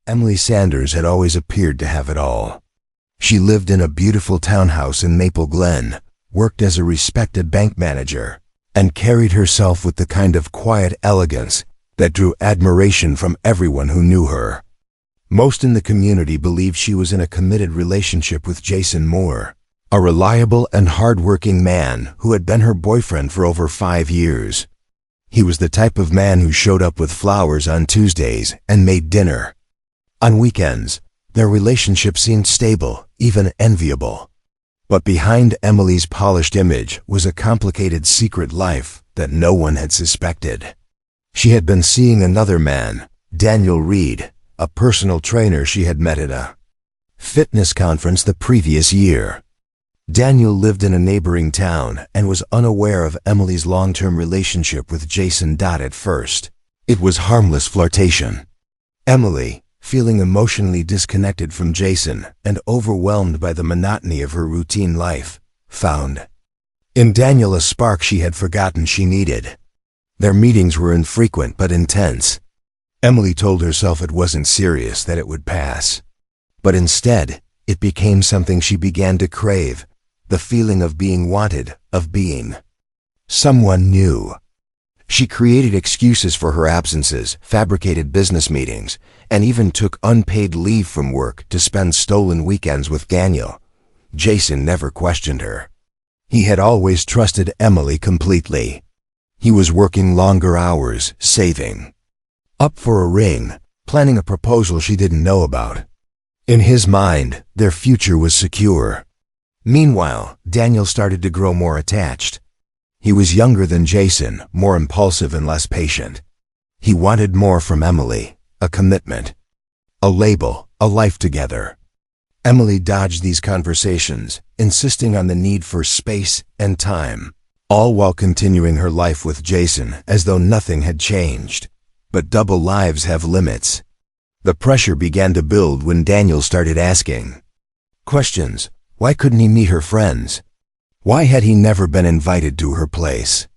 Emily Sanders had always appeared to have it all. She lived in a beautiful townhouse in Maple Glen, worked as a respected bank manager, and carried herself with the kind of quiet elegance that drew admiration from everyone who knew her. Most in the community believed she was in a committed relationship with Jason Moore, a reliable and hard-working man who had been her boyfriend for over 5 years. He was the type of man who showed up with flowers on Tuesdays and made dinner. On weekends, their relationship seemed stable, even enviable. But behind Emily's polished image was a complicated secret life that no one had suspected. She had been seeing another man, Daniel Reed, a personal trainer she had met at a fitness conference the previous year. Daniel lived in a neighboring town and was unaware of Emily's long-term relationship with Jason. At first, it was harmless flirtation. Emily, feeling emotionally disconnected from Jason and overwhelmed by the monotony of her routine life, found in Daniel a spark she had forgotten she needed. Their meetings were infrequent but intense. Emily told herself it wasn't serious, that it would pass. But instead, it became something she began to crave, the feeling of being wanted, of being someone new. She created excuses for her absences, fabricated business meetings, and even took unpaid leave from work to spend stolen weekends with Daniel. Jason never questioned her. He had always trusted Emily completely. He was working longer hours, saving up for a ring, planning a proposal she didn't know about. In his mind, their future was secure. Meanwhile, Daniel started to grow more attached. He was younger than Jason, more impulsive and less patient. He wanted more from Emily, a commitment, a label, a life together. Emily dodged these conversations, insisting on the need for space and time, all while continuing her life with Jason as though nothing had changed. But double lives have limits. The pressure began to build when Daniel started asking questions. Why couldn't he meet her friends? Why had he never been invited to her place?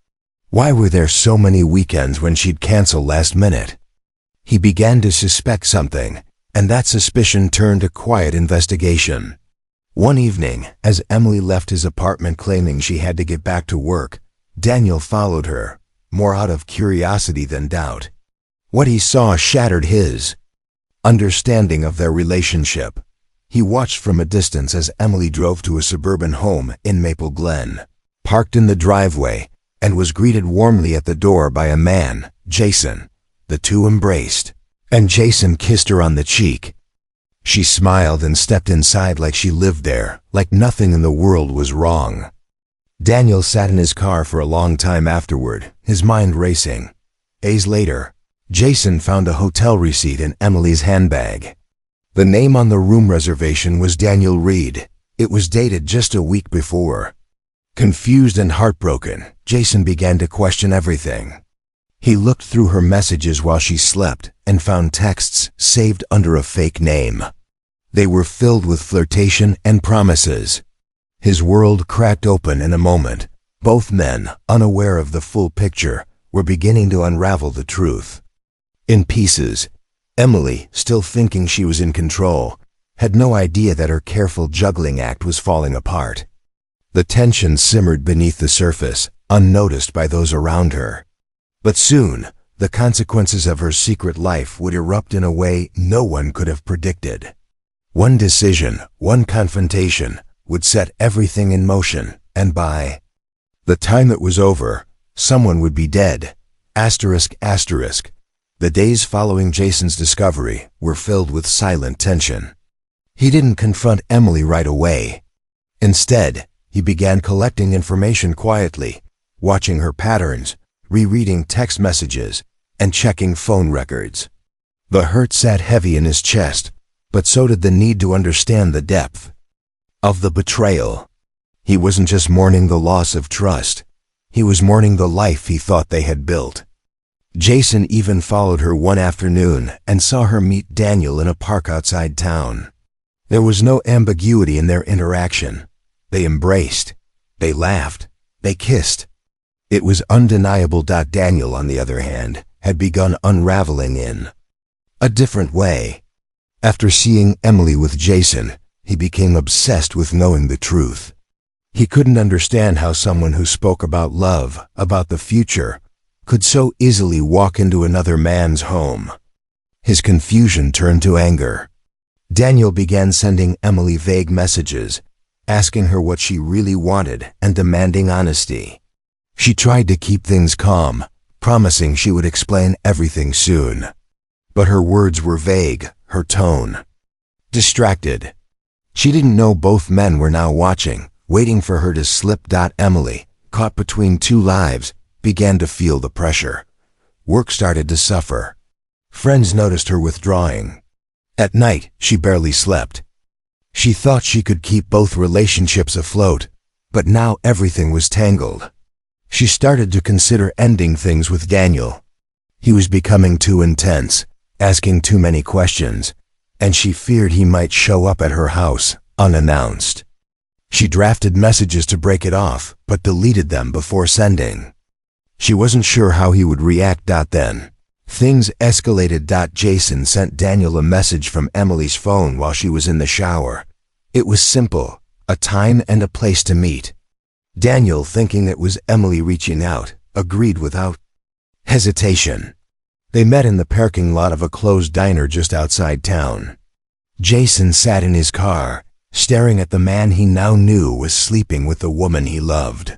Why were there so many weekends when she'd cancel last minute? He began to suspect something, and that suspicion turned to quiet investigation. One evening, as Emily left his apartment claiming she had to get back to work, Daniel followed her, more out of curiosity than doubt. What he saw shattered his understanding of their relationship. He watched from a distance as Emily drove to a suburban home in Maple Glen, parked in the driveway, and was greeted warmly at the door by a man, Jason. The two embraced, and Jason kissed her on the cheek. She smiled and stepped inside like she lived there, like nothing in the world was wrong. Daniel sat in his car for a long time afterward, his mind racing. Days later, Jason found a hotel receipt in Emily's handbag. The name on the room reservation was Daniel Reed. It was dated just a week before. Confused and heartbroken, Jason began to question everything. He looked through her messages while she slept and found texts saved under a fake name. They were filled with flirtation and promises. His world cracked open in a moment. Both men, unaware of the full picture, were beginning to unravel the truth. In pieces, Emily, still thinking she was in control, had no idea that her careful juggling act was falling apart. The tension simmered beneath the surface, unnoticed by those around her. But soon, the consequences of her secret life would erupt in a way no one could have predicted. One decision, one confrontation, would set everything in motion, and by the time it was over, someone would be dead. Asterisk, asterisk. The days following Jason's discovery were filled with silent tension. He didn't confront Emily right away. Instead, he began collecting information quietly, watching her patterns, rereading text messages, and checking phone records. The hurt sat heavy in his chest, but so did the need to understand the depth of the betrayal. He wasn't just mourning the loss of trust. He was mourning the life he thought they had built. Jason even followed her one afternoon and saw her meet Daniel in a park outside town. There was no ambiguity in their interaction. They embraced, they laughed, they kissed. It was undeniable. Daniel, on the other hand, had begun unraveling in a different way. After seeing Emily with Jason, he became obsessed with knowing the truth. He couldn't understand how someone who spoke about love, about the future, could so easily walk into another man's home. His confusion turned to anger. Daniel began sending Emily vague messages, asking her what she really wanted and demanding honesty. She tried to keep things calm, promising she would explain everything soon. But her words were vague, her tone distracted. She didn't know both men were now watching, waiting for her to slip. Emily, caught between two lives, began to feel the pressure. Work started to suffer. Friends noticed her withdrawing. At night, she barely slept. She thought she could keep both relationships afloat, but now everything was tangled. She started to consider ending things with Daniel. He was becoming too intense, asking too many questions, and she feared he might show up at her house, unannounced. She drafted messages to break it off, but deleted them before sending. She wasn't sure how he would react. Then, things escalated. Jason sent Daniel a message from Emily's phone while she was in the shower. It was simple, a time and a place to meet. Daniel, thinking it was Emily reaching out, agreed without hesitation. They met in the parking lot of a closed diner just outside town. Jason sat in his car, staring at the man he now knew was sleeping with the woman he loved.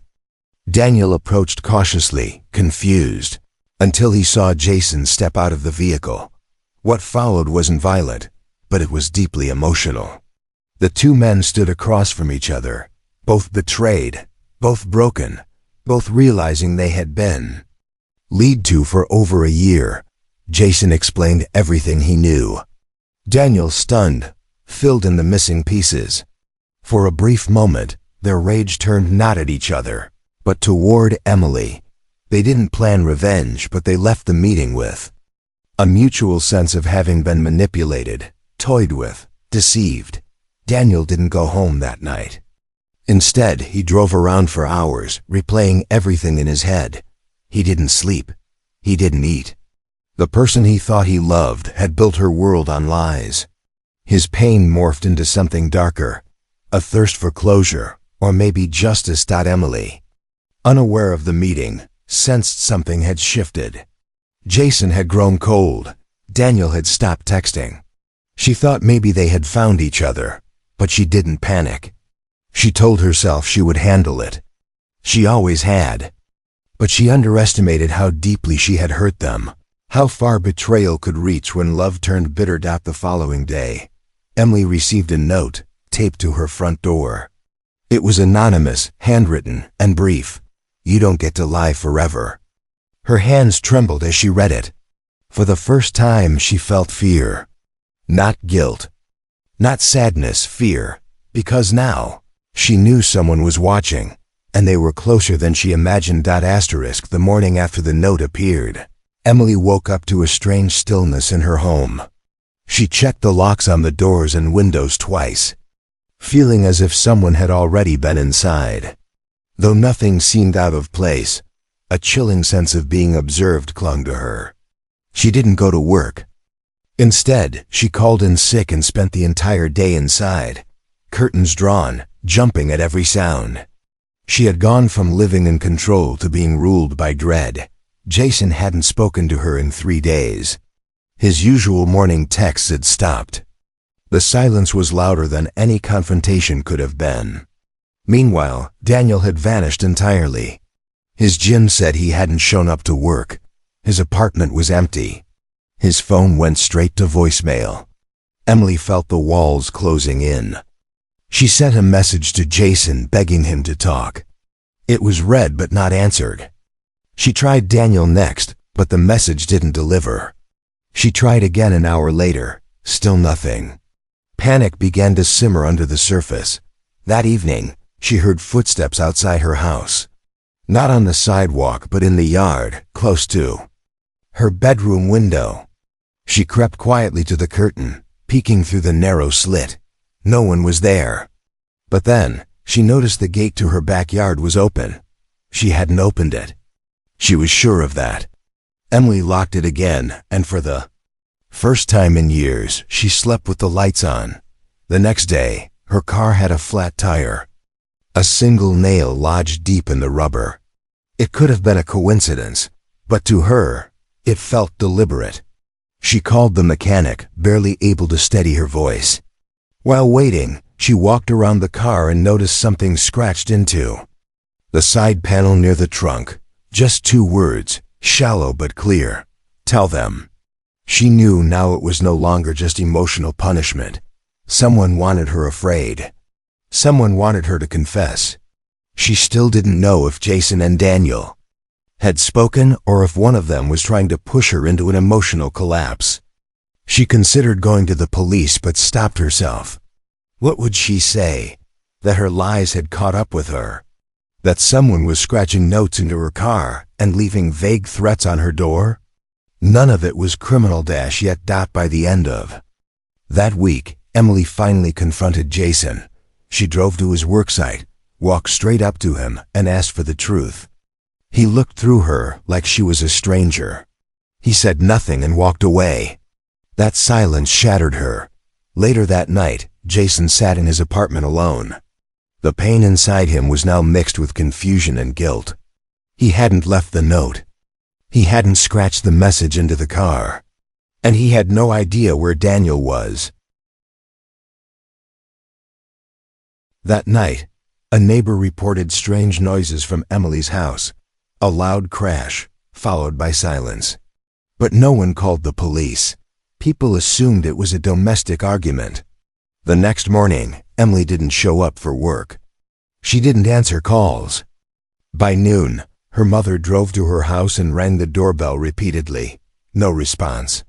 Daniel approached cautiously, confused, until he saw Jason step out of the vehicle. What followed wasn't violent, but it was deeply emotional. The two men stood across from each other, both betrayed, both broken, both realizing they had been lied to for over a year. Jason explained everything he knew. Daniel, stunned, filled in the missing pieces. For a brief moment, their rage turned not at each other, but toward Emily. They didn't plan revenge, but they left the meeting with a mutual sense of having been manipulated, toyed with, deceived. Daniel didn't go home that night. Instead, he drove around for hours, replaying everything in his head. He didn't sleep. He didn't eat. The person he thought he loved had built her world on lies. His pain morphed into something darker, a thirst for closure, or maybe justice. Emily, unaware of the meeting, sensed something had shifted. Jason had grown cold. Daniel had stopped texting. She thought maybe they had found each other, but she didn't panic. She told herself she would handle it. She always had. But she underestimated how deeply she had hurt them, how far betrayal could reach when love turned bitter. The following day, Emily received a note, taped to her front door. It was anonymous, handwritten, and brief. "You don't get to lie forever." Her hands trembled as she read it. For the first time, she felt fear. Not guilt. Not sadness, fear. Because now, she knew someone was watching, and they were closer than she imagined. The morning after the note appeared, Emily woke up to a strange stillness in her home. She checked the locks on the doors and windows twice, feeling as if someone had already been inside. Though nothing seemed out of place, a chilling sense of being observed clung to her. She didn't go to work. Instead, she called in sick and spent the entire day inside, curtains drawn, jumping at every sound. She had gone from living in control to being ruled by dread. Jason hadn't spoken to her in 3 days. His usual morning texts had stopped. The silence was louder than any confrontation could have been. Meanwhile, Daniel had vanished entirely. His gym said he hadn't shown up to work. His apartment was empty. His phone went straight to voicemail. Emily felt the walls closing in. She sent a message to Jason begging him to talk. It was read but not answered. She tried Daniel next, but the message didn't deliver. She tried again an hour later, still nothing. Panic began to simmer under the surface. That evening, she heard footsteps outside her house. Not on the sidewalk, but in the yard, close to her bedroom window. She crept quietly to the curtain, peeking through the narrow slit. No one was there. But then, she noticed the gate to her backyard was open. She hadn't opened it. She was sure of that. Emily locked it again, and for the First time in years, she slept with the lights on. The next day, her car had a flat tire. A single nail lodged deep in the rubber. It could have been a coincidence, but to her, it felt deliberate. She called the mechanic, barely able to steady her voice. While waiting, she walked around the car and noticed something scratched into the side panel near the trunk. Just 2 words, shallow but clear. Tell them. She knew now it was no longer just emotional punishment. Someone wanted her afraid. Someone wanted her to confess. She still didn't know if Jason and Daniel had spoken or if one of them was trying to push her into an emotional collapse. She considered going to the police but stopped herself. What would she say? That her lies had caught up with her? That someone was scratching notes into her car and leaving vague threats on her door? None of it was criminal yet. By the end of that week, Emily finally confronted Jason. She drove to his worksite, walked straight up to him, and asked for the truth. He looked through her like she was a stranger. He said nothing and walked away. That silence shattered her. Later that night, Jason sat in his apartment alone. The pain inside him was now mixed with confusion and guilt. He hadn't left the note. He hadn't scratched the message into the car. And he had no idea where Daniel was. That night, a neighbor reported strange noises from Emily's house. A loud crash, followed by silence. But no one called the police. People assumed it was a domestic argument. The next morning, Emily didn't show up for work. She didn't answer calls. By noon, her mother drove to her house and rang the doorbell repeatedly. No response.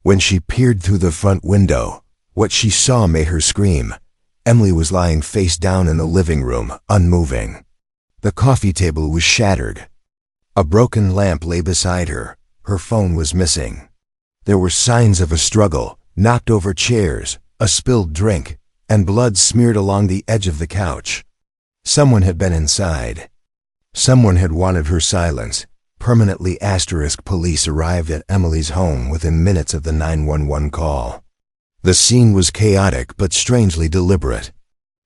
When she peered through the front window, what she saw made her scream. Emily was lying face down in the living room, unmoving. The coffee table was shattered. A broken lamp lay beside her. Her phone was missing. There were signs of a struggle, knocked over chairs, a spilled drink, and blood smeared along the edge of the couch. Someone had been inside. Someone had wanted her silence. Permanently * police arrived at Emily's home within minutes of the 911 call. The scene was chaotic but strangely deliberate.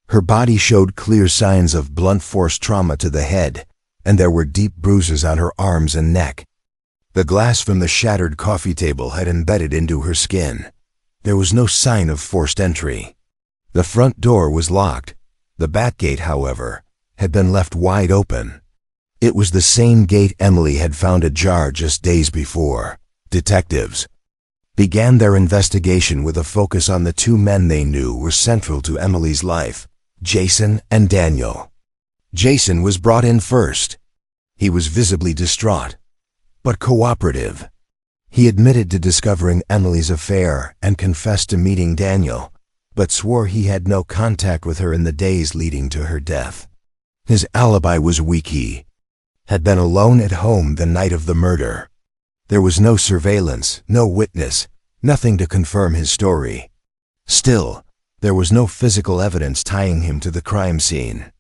Her body showed clear signs of blunt force trauma to the head, and there were deep bruises on her arms and neck. The glass from the shattered coffee table had embedded into her skin. There was no sign of forced entry. The front door was locked. The back gate, however, had been left wide open. It was the same gate Emily had found ajar just days before. Detectives began their investigation with a focus on the 2 men they knew were central to Emily's life, Jason and Daniel. Jason was brought in first. He was visibly distraught, but cooperative. He admitted to discovering Emily's affair and confessed to meeting Daniel, but swore he had no contact with her in the days leading to her death. His alibi was weak. He had been alone at home the night of the murder. There was no surveillance, no witness, nothing to confirm his story. Still, there was no physical evidence tying him to the crime scene.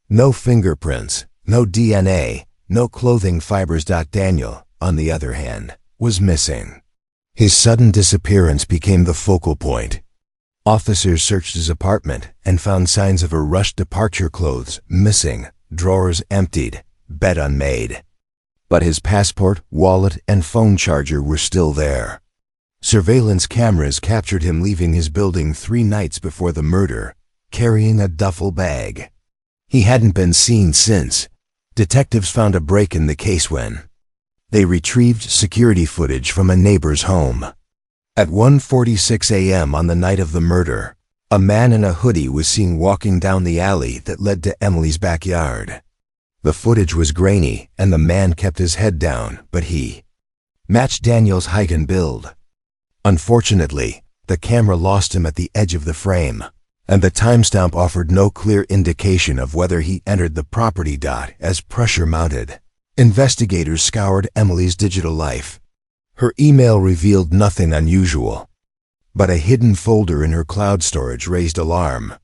No fingerprints, no DNA, no clothing fibers. Daniel, on the other hand, was missing. His sudden disappearance became the focal point. Officers searched his apartment and found signs of a rushed departure: clothes missing, drawers emptied, bed unmade. But his passport, wallet, and phone charger were still there. Surveillance cameras captured him leaving his building 3 nights before the murder, carrying a duffel bag. He hadn't been seen since. Detectives found a break in the case when they retrieved security footage from a neighbor's home. At 1:46 a.m. on the night of the murder, a man in a hoodie was seen walking down the alley that led to Emily's backyard. The footage was grainy, and the man kept his head down, but he matched Daniel's height and build. Unfortunately, the camera lost him at the edge of the frame, and the timestamp offered no clear indication of whether he entered the property. As pressure mounted, investigators scoured Emily's digital life. Her email revealed nothing unusual, but a hidden folder in her cloud storage raised alarm.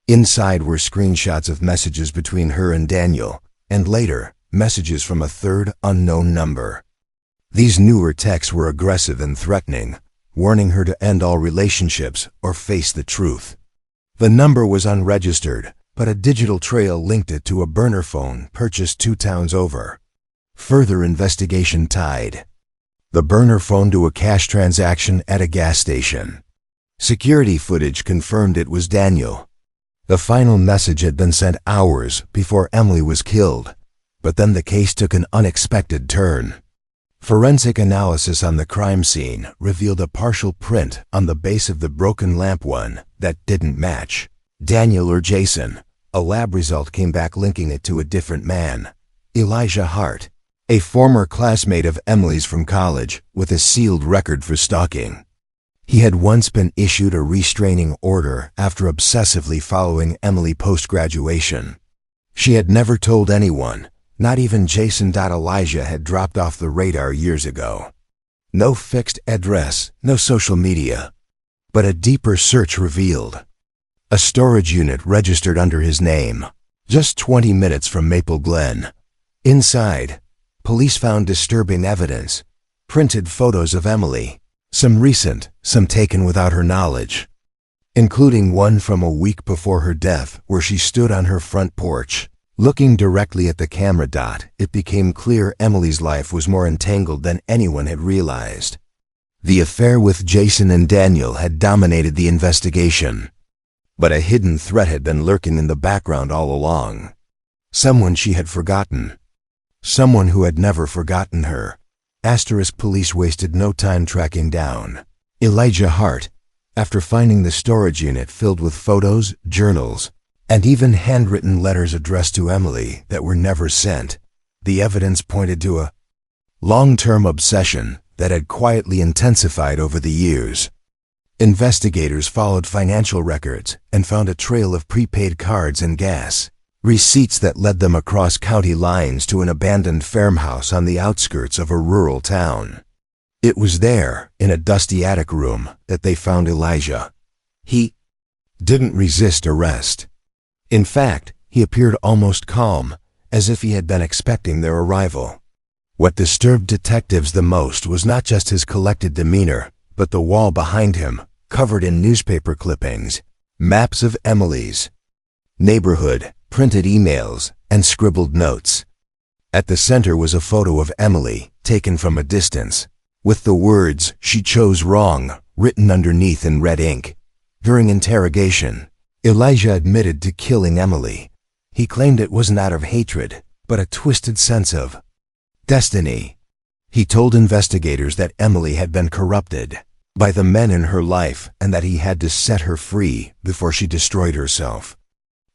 Inside were screenshots of messages between her and Daniel, and later, messages from a third unknown number. These newer texts were aggressive and threatening, warning her to end all relationships or face the truth. The number was unregistered, but a digital trail linked it to a burner phone purchased 2 towns over. Further investigation tied the burner phone to a cash transaction at a gas station. Security footage confirmed it was Daniel. The final message had been sent hours before Emily was killed, but then the case took an unexpected turn. Forensic analysis on the crime scene revealed a partial print on the base of the broken lamp one that didn't match Daniel or Jason. A lab result came back linking it to a different man, Elijah Hart, a former classmate of Emily's from college with a sealed record for stalking. He had once been issued a restraining order after obsessively following Emily post-graduation. She had never told anyone, not even Jason. Elijah had dropped off the radar years ago. No fixed address, no social media. But a deeper search revealed a storage unit registered under his name, just 20 minutes from Maple Glen. Inside, police found disturbing evidence, printed photos of Emily, some recent, some taken without her knowledge, including one from a week before her death where she stood on her front porch, looking directly at the camera. It became clear Emily's life was more entangled than anyone had realized. The affair with Jason and Daniel had dominated the investigation, but a hidden threat had been lurking in the background all along. Someone she had forgotten. Someone who had never forgotten her. Police wasted no time tracking down Elijah Hart. After finding the storage unit filled with photos, journals, and even handwritten letters addressed to Emily that were never sent, the evidence pointed to a long-term obsession that had quietly intensified over the years. Investigators followed financial records and found a trail of prepaid cards and gas receipts that led them across county lines to an abandoned farmhouse on the outskirts of a rural town. It was there, in a dusty attic room, that they found Elijah. He didn't resist arrest. In fact, he appeared almost calm, as if he had been expecting their arrival. What disturbed detectives the most was not just his collected demeanor, but the wall behind him, covered in newspaper clippings, maps of Emily's neighborhood, printed emails, and scribbled notes. At the center was a photo of Emily, taken from a distance, with the words "she chose wrong" written underneath in red ink. During interrogation, Elijah admitted to killing Emily. He claimed it wasn't out of hatred, but a twisted sense of destiny. He told investigators that Emily had been corrupted by the men in her life and that he had to set her free before she destroyed herself.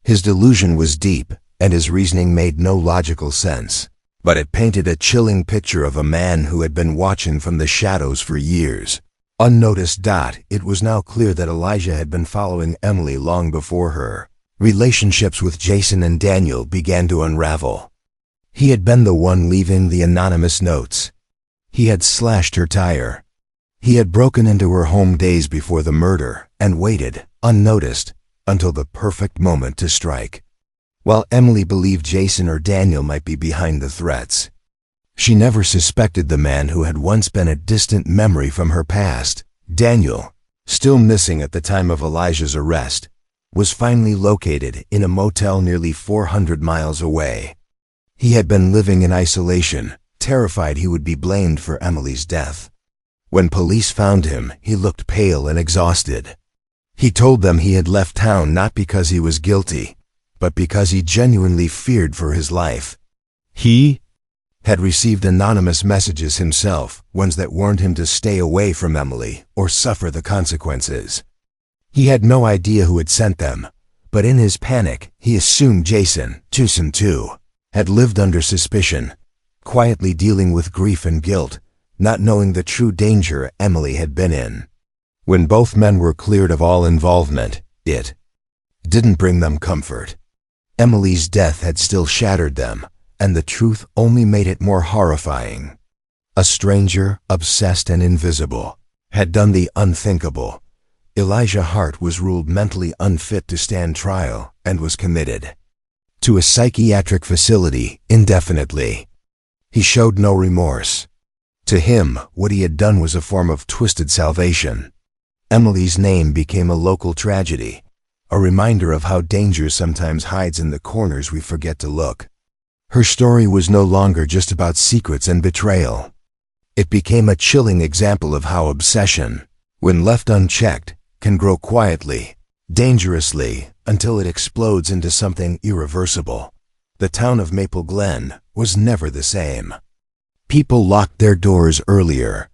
His delusion was deep, and his reasoning made no logical sense, but it painted a chilling picture of a man who had been watching from the shadows for years. Unnoticed. It was now clear that Elijah had been following Emily long before her. Relationships with Jason and Daniel began to unravel. He had been the one leaving the anonymous notes. He had slashed her tire. He had broken into her home days before the murder and waited, unnoticed, until the perfect moment to strike. While Emily believed Jason or Daniel might be behind the threats, she never suspected the man who had once been a distant memory from her past. Daniel, still missing at the time of Elijah's arrest, was finally located in a motel nearly 400 miles away. He had been living in isolation, terrified he would be blamed for Emily's death. When police found him, he looked pale and exhausted. He told them he had left town not because he was guilty, but because he genuinely feared for his life. He had received anonymous messages himself, ones that warned him to stay away from Emily or suffer the consequences. He had no idea who had sent them, but in his panic, he assumed Jason too, had lived under suspicion, quietly dealing with grief and guilt, not knowing the true danger Emily had been in. When both men were cleared of all involvement, it didn't bring them comfort. Emily's death had still shattered them, and the truth only made it more horrifying. A stranger, obsessed and invisible, had done the unthinkable. Elijah Hart was ruled mentally unfit to stand trial and was committed to a psychiatric facility indefinitely. He showed no remorse. To him, what he had done was a form of twisted salvation. Emily's name became a local tragedy, a reminder of how danger sometimes hides in the corners we forget to look. Her story was no longer just about secrets and betrayal. It became a chilling example of how obsession, when left unchecked, can grow quietly, dangerously, until it explodes into something irreversible. The town of Maple Glen was never the same. People locked their doors earlier.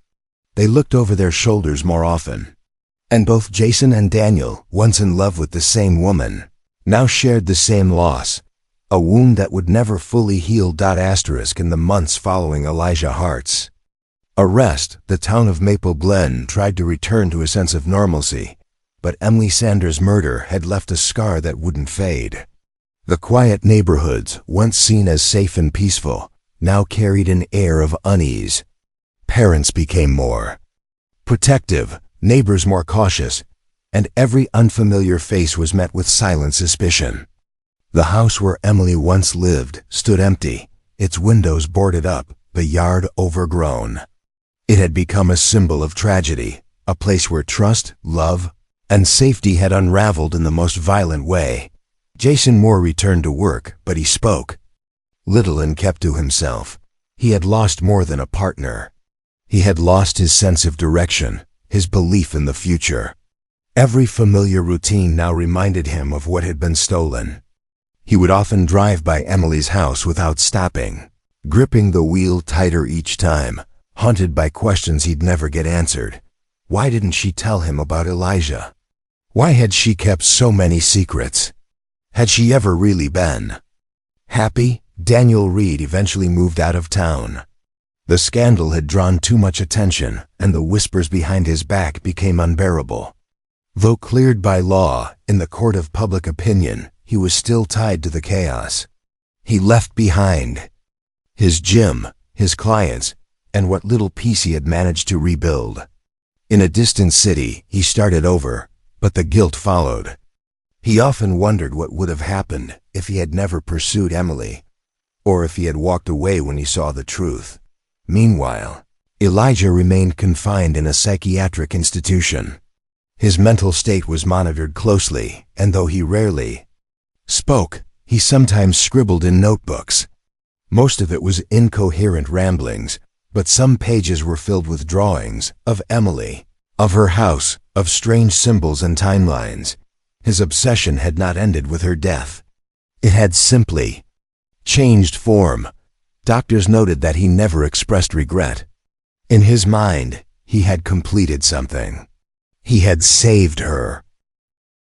They looked over their shoulders more often. And both Jason and Daniel, once in love with the same woman, now shared the same loss, a wound that would never fully heal. In the months following Elijah Hart's arrest, the town of Maple Glen tried to return to a sense of normalcy, but Emily Sanders' murder had left a scar that wouldn't fade. The quiet neighborhoods, once seen as safe and peaceful, now carried an air of unease. Parents became more protective, neighbors more cautious, and every unfamiliar face was met with silent suspicion. The house where Emily once lived stood empty, its windows boarded up, the yard overgrown. It had become a symbol of tragedy, a place where trust, love, and safety had unraveled in the most violent way. Jason Moore returned to work, but he spoke little and kept to himself. He had lost more than a partner. He had lost his sense of direction, his belief in the future. Every familiar routine now reminded him of what had been stolen. He would often drive by Emily's house without stopping, gripping the wheel tighter each time, haunted by questions he'd never get answered. Why didn't she tell him about Elijah? Why had she kept so many secrets? Had she ever really been happy? Daniel Reed eventually moved out of town. The scandal had drawn too much attention, and the whispers behind his back became unbearable. Though cleared by law, in the court of public opinion, he was still tied to the chaos. He left behind his gym, his clients, and what little peace he had managed to rebuild. In a distant city, he started over, but the guilt followed. He often wondered what would have happened if he had never pursued Emily, or if he had walked away when he saw the truth. Meanwhile, Elijah remained confined in a psychiatric institution. His mental state was monitored closely, and though he rarely spoke, he sometimes scribbled in notebooks. Most of it was incoherent ramblings, but some pages were filled with drawings of Emily, of her house, of strange symbols and timelines. His obsession had not ended with her death. It had simply changed form. Doctors noted that he never expressed regret. In his mind, he had completed something. He had saved her.